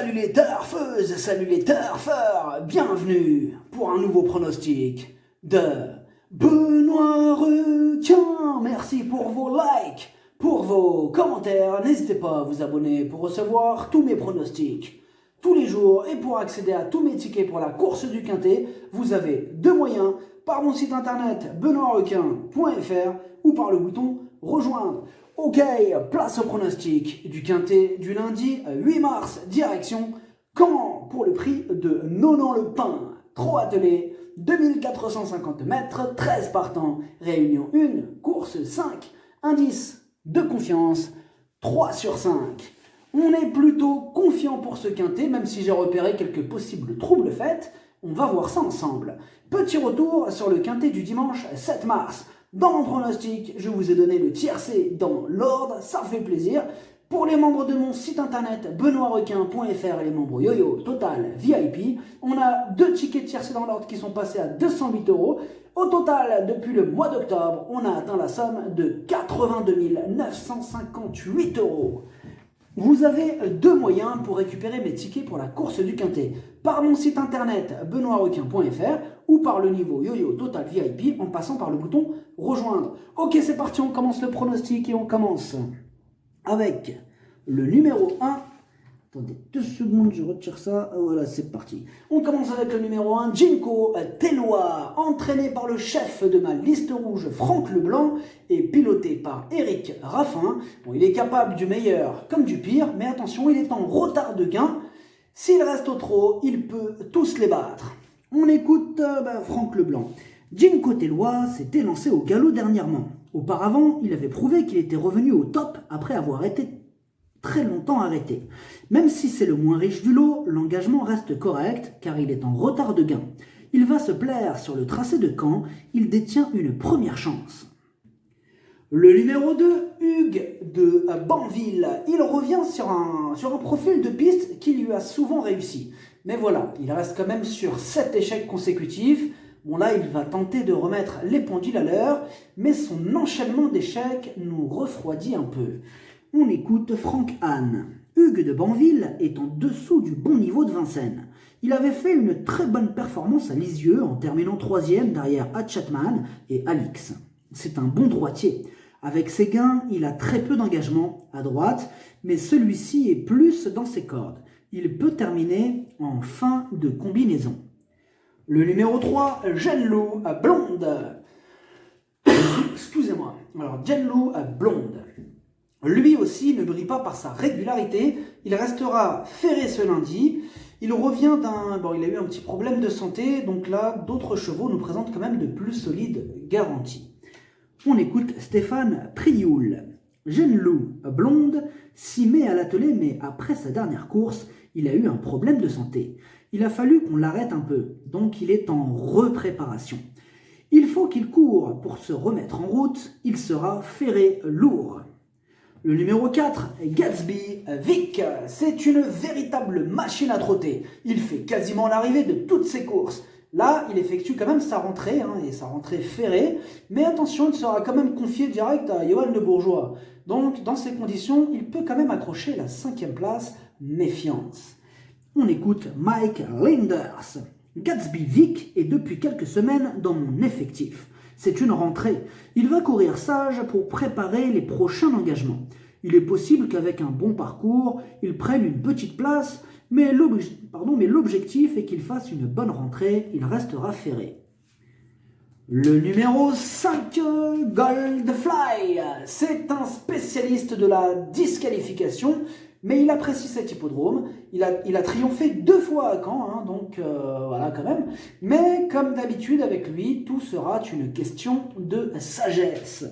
Salut les turfeuses, salut les turfeurs, bienvenue pour un nouveau pronostic de Benoît Requin. Merci pour vos likes, pour vos commentaires. N'hésitez pas à vous abonner pour recevoir tous mes pronostics tous les jours et pour accéder à tous mes tickets pour la course du Quintet. Vous avez deux moyens, par mon site internet benoîtrequin.fr ou par le bouton rejoindre. Ok, place au pronostic du Quintet du lundi 8 mars, direction Caen pour le prix de Nonan-le-Pin. 3 attelés, 2450 mètres, 13 partants, réunion 1, course 5, indice de confiance 3 sur 5. On est plutôt confiant pour ce Quintet, même si j'ai repéré quelques possibles troubles faits. On va voir ça ensemble. Petit retour sur le Quintet du dimanche 7 mars. Dans mon pronostic, je vous ai donné le tiercé dans l'ordre, ça fait plaisir. Pour les membres de mon site internet benoîtrequin.fr et les membres Yo-Yo Total VIP, on a 2 tickets tiercés dans l'ordre qui sont passés à 208 €. Au total, depuis le mois d'octobre, on a atteint la somme de 82 958 €. Vous avez 2 moyens pour récupérer mes tickets pour la course du Quintet. Par mon site internet benoîtrequin.fr ou par le niveau Yo-Yo Total VIP en passant par le bouton rejoindre. Ok, c'est parti, on commence le pronostic et on commence avec le numéro 1. Attendez 2 secondes, je retire ça. Voilà, c'est parti. On commence avec le numéro 1, Jinko Tellois, entraîné par le chef de ma liste rouge, Franck Leblanc, et piloté par Eric Raffin. Bon, il est capable du meilleur comme du pire, mais attention, il est en retard de gain. S'il reste au trot, il peut tous les battre. On écoute Franck Leblanc. Jinko Tellois s'était lancé au galop dernièrement. Auparavant, il avait prouvé qu'il était revenu au top après avoir été très longtemps arrêté. Même si c'est le moins riche du lot, l'engagement reste correct car il est en retard de gain. Il va se plaire sur le tracé de Caen, il détient une première chance. Le numéro 2, Hugues de Banville, il revient sur un profil de piste qui lui a souvent réussi. Mais voilà, il reste quand même sur 7 échecs consécutifs. Bon là, il va tenter de remettre les pendules à l'heure, mais son enchaînement d'échecs nous refroidit un peu. On écoute Franck Hahn. Hugues de Banville est en dessous du bon niveau de Vincennes. Il avait fait une très bonne performance à Lisieux en terminant 3e derrière Hatchatman et Alix. C'est un bon droitier. Avec ses gains, il a très peu d'engagement à droite, mais celui-ci est plus dans ses cordes. Il peut terminer en fin de combinaison. Le numéro 3, Genlou Blonde. Excusez-moi. Alors, Genlou Blonde. Lui aussi ne brille pas par sa régularité, il restera ferré ce lundi. Il revient il a eu un petit problème de santé, donc là, d'autres chevaux nous présentent quand même de plus solides garanties. On écoute Stéphane Prioul. Genlou Blonde s'y met à l'attelé, mais après sa dernière course, il a eu un problème de santé. Il a fallu qu'on l'arrête un peu, donc il est en repréparation. Il faut qu'il court pour se remettre en route, il sera ferré lourd. Le numéro 4, Gatsby Vic, c'est une véritable machine à trotter. Il fait quasiment l'arrivée de toutes ses courses. Là, il effectue quand même sa rentrée, et sa rentrée ferrée, mais attention, il sera quand même confié direct à Johan Le Bourgeois. Donc, dans ces conditions, il peut quand même accrocher la 5e place, méfiance. On écoute Mike Linders. Gatsby Vic est depuis quelques semaines dans mon effectif. C'est une rentrée. Il va courir sage pour préparer les prochains engagements. Il est possible qu'avec un bon parcours, il prenne une petite place, mais l'objectif est qu'il fasse une bonne rentrée, il restera ferré. Le numéro 5, Goldfly, c'est un spécialiste de la disqualification, mais il apprécie cet hippodrome. Il a triomphé 2 fois à Caen, donc voilà quand même. Mais comme d'habitude avec lui, tout sera une question de sagesse.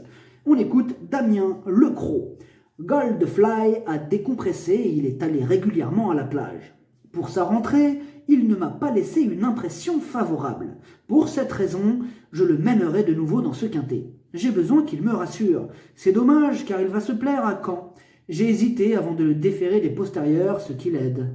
On écoute Damien Lecros. Goldfly a décompressé et il est allé régulièrement à la plage. Pour sa rentrée, il ne m'a pas laissé une impression favorable. Pour cette raison, je le mènerai de nouveau dans ce Quintet. J'ai besoin qu'il me rassure. C'est dommage car il va se plaire à Caen. J'ai hésité avant de le déférer des postérieurs, ce qui l'aide.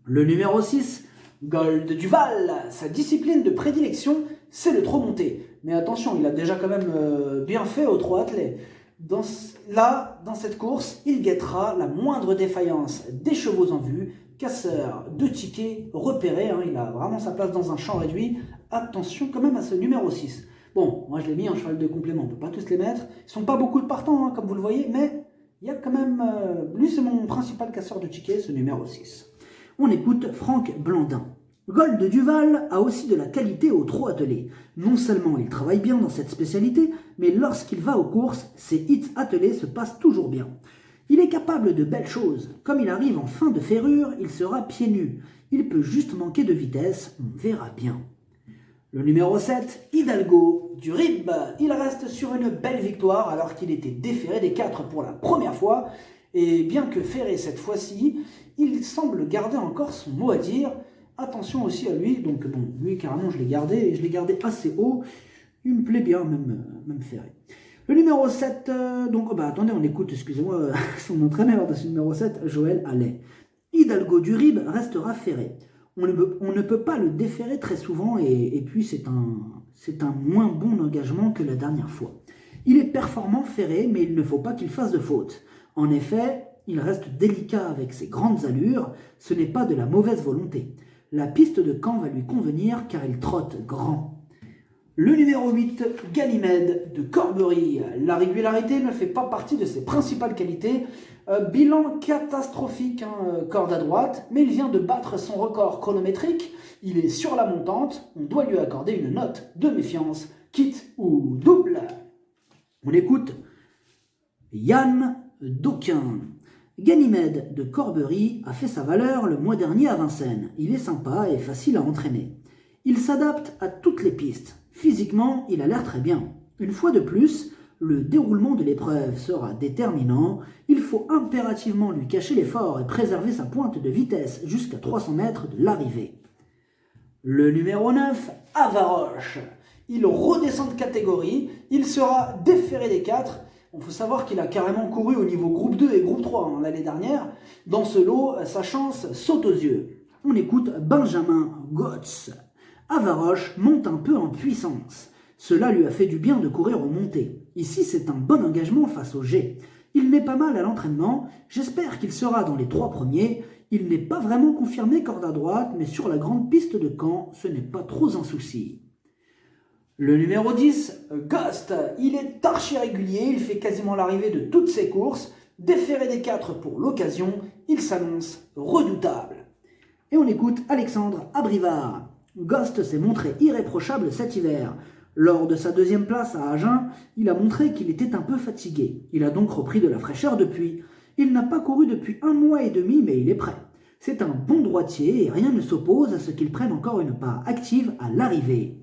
Le numéro 6, Gold Duval. Sa discipline de prédilection, c'est le trot monté. Mais attention, il a déjà quand même bien fait au trot attelé. Dans cette course, il guettera la moindre défaillance des chevaux en vue, casseur de tickets repéré, il a vraiment sa place dans un champ réduit. Attention quand même à ce numéro 6. Bon, moi je l'ai mis en cheval de complément, on ne peut pas tous les mettre. Ils ne sont pas beaucoup de partants, comme vous le voyez, mais il y a quand même... lui, c'est mon principal casseur de tickets, ce numéro 6. On écoute Franck Blandin. Gold Duval a aussi de la qualité au trot attelé. Non seulement il travaille bien dans cette spécialité, mais lorsqu'il va aux courses, ses hits attelés se passent toujours bien. Il est capable de belles choses. Comme il arrive en fin de ferrure, il sera pieds nus. Il peut juste manquer de vitesse, on verra bien. Le numéro 7, Hidalgo du RIB. Il reste sur une belle victoire alors qu'il était déféré des 4 pour la première fois. Et bien que ferré cette fois-ci, il semble garder encore son mot à dire. Attention aussi à lui, donc bon, lui carrément je l'ai gardé, et je l'ai gardé assez haut. Il me plaît bien, même ferré. Le numéro 7, attendez, on écoute, excusez-moi, son entraîneur de ce numéro 7, Joël Allais. Hidalgo du RIB restera ferré. On ne peut pas le déférer très souvent et puis c'est un moins bon engagement que la dernière fois. Il est performant ferré, mais il ne faut pas qu'il fasse de faute. En effet, il reste délicat avec ses grandes allures, ce n'est pas de la mauvaise volonté. La piste de Caen va lui convenir car il trotte grand. Le numéro 8, Ganymède de Corbery. La régularité ne fait pas partie de ses principales qualités. Bilan catastrophique, corde à droite, mais il vient de battre son record chronométrique. Il est sur la montante, on doit lui accorder une note de méfiance, quitte ou double. On écoute Yann Dauquin. Ganymède de Corbery a fait sa valeur le mois dernier à Vincennes. Il est sympa et facile à entraîner. Il s'adapte à toutes les pistes. Physiquement, il a l'air très bien. Une fois de plus, le déroulement de l'épreuve sera déterminant. Il faut impérativement lui cacher l'effort et préserver sa pointe de vitesse jusqu'à 300 mètres de l'arrivée. Le numéro 9, Avaroche. Il redescend de catégorie. Il sera déféré des 4. Il faut savoir qu'il a carrément couru au niveau groupe 2 et groupe 3 l'année dernière. Dans ce lot, sa chance saute aux yeux. On écoute Benjamin Gotz. Avaroche monte un peu en puissance. Cela lui a fait du bien de courir aux montées. Ici, c'est un bon engagement face au G. Il met pas mal à l'entraînement. J'espère qu'il sera dans les 3 premiers. Il n'est pas vraiment confirmé corde à droite, mais sur la grande piste de Caen, ce n'est pas trop un souci. Le numéro 10, Ghost, il est archi régulier, il fait quasiment l'arrivée de toutes ses courses, déféré des 4 pour l'occasion, il s'annonce redoutable. Et on écoute Alexandre Abrivard. Ghost s'est montré irréprochable cet hiver. Lors de sa 2e place à Agen, il a montré qu'il était un peu fatigué. Il a donc repris de la fraîcheur depuis. Il n'a pas couru depuis 1 mois et demi, mais il est prêt. C'est un bon droitier et rien ne s'oppose à ce qu'il prenne encore une part active à l'arrivée.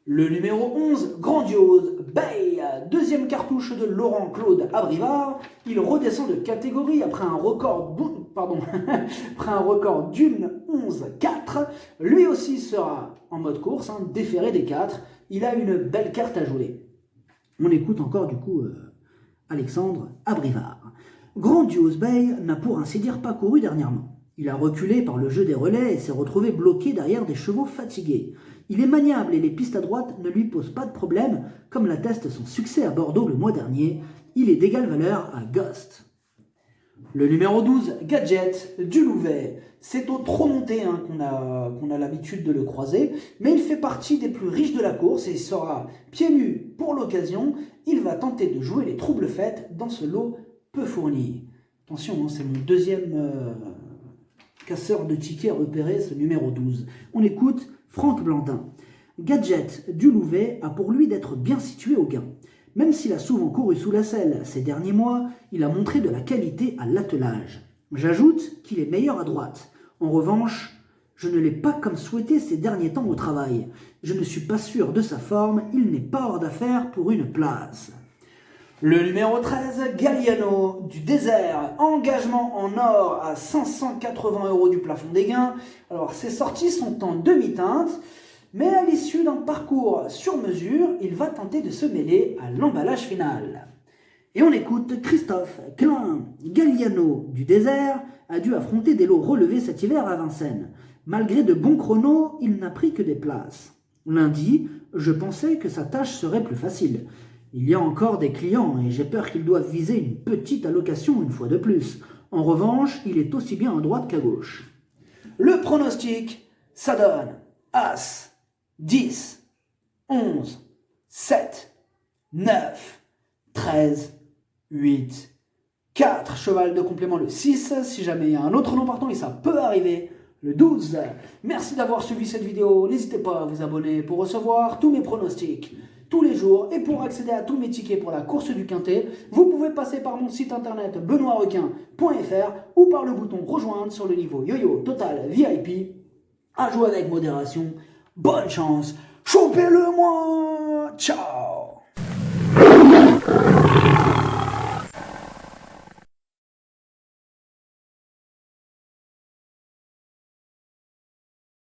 Le numéro 11, Grandiose, Bay, 2e cartouche de Laurent-Claude Abrivard. Il redescend de catégorie après un record d'une 11-4. Lui aussi sera en mode course, déféré des 4. Il a une belle carte à jouer. On écoute encore du coup Alexandre Abrivard. Grandiose Bay n'a pour ainsi dire pas couru dernièrement. Il a reculé par le jeu des relais et s'est retrouvé bloqué derrière des chevaux fatigués. Il est maniable et les pistes à droite ne lui posent pas de problème, comme l'atteste son succès à Bordeaux le mois dernier. Il est d'égale valeur à Ghost. Le numéro 12, Gadget du Louvet. C'est au trop monté qu'on a l'habitude de le croiser, mais il fait partie des plus riches de la course et il sera pieds nus pour l'occasion. Il va tenter de jouer les troubles faites dans ce lot peu fourni. Attention, c'est mon 2e casseur de tickets repéré, ce numéro 12. On écoute Franck Blandin. Gadget du Louvet a pour lui d'être bien situé au gain. Même s'il a souvent couru sous la selle ces derniers mois, il a montré de la qualité à l'attelage. J'ajoute qu'il est meilleur à droite. En revanche, je ne l'ai pas comme souhaité ces derniers temps au travail. Je ne suis pas sûr de sa forme, il n'est pas hors d'affaire pour une place. Le numéro 13, Galliano du Désert, engagement en or à 580 € du plafond des gains. Alors ses sorties sont en demi-teinte, mais à l'issue d'un parcours sur mesure, il va tenter de se mêler à l'emballage final. Et on écoute Christophe Klein. Galliano du Désert a dû affronter des lots relevés cet hiver à Vincennes. Malgré de bons chronos, il n'a pris que des places. Lundi, je pensais que sa tâche serait plus facile. Il y a encore des clients et j'ai peur qu'ils doivent viser une petite allocation une fois de plus. En revanche, il est aussi bien à droite qu'à gauche. Le pronostic, ça donne As, 10, 11, 7, 9, 13, 8, 4. Cheval de complément le 6. Si jamais il y a un autre nom partant, et ça peut arriver, le 12. Merci d'avoir suivi cette vidéo. N'hésitez pas à vous abonner pour recevoir tous mes pronostics tous les jours. Et pour accéder à tous mes tickets pour la course du Quintet, vous pouvez passer par mon site internet benoîtrequin.fr ou par le bouton rejoindre sur le niveau Yo-Yo Total VIP. À jouer avec modération. Bonne chance. Chopez-le moi. Ciao.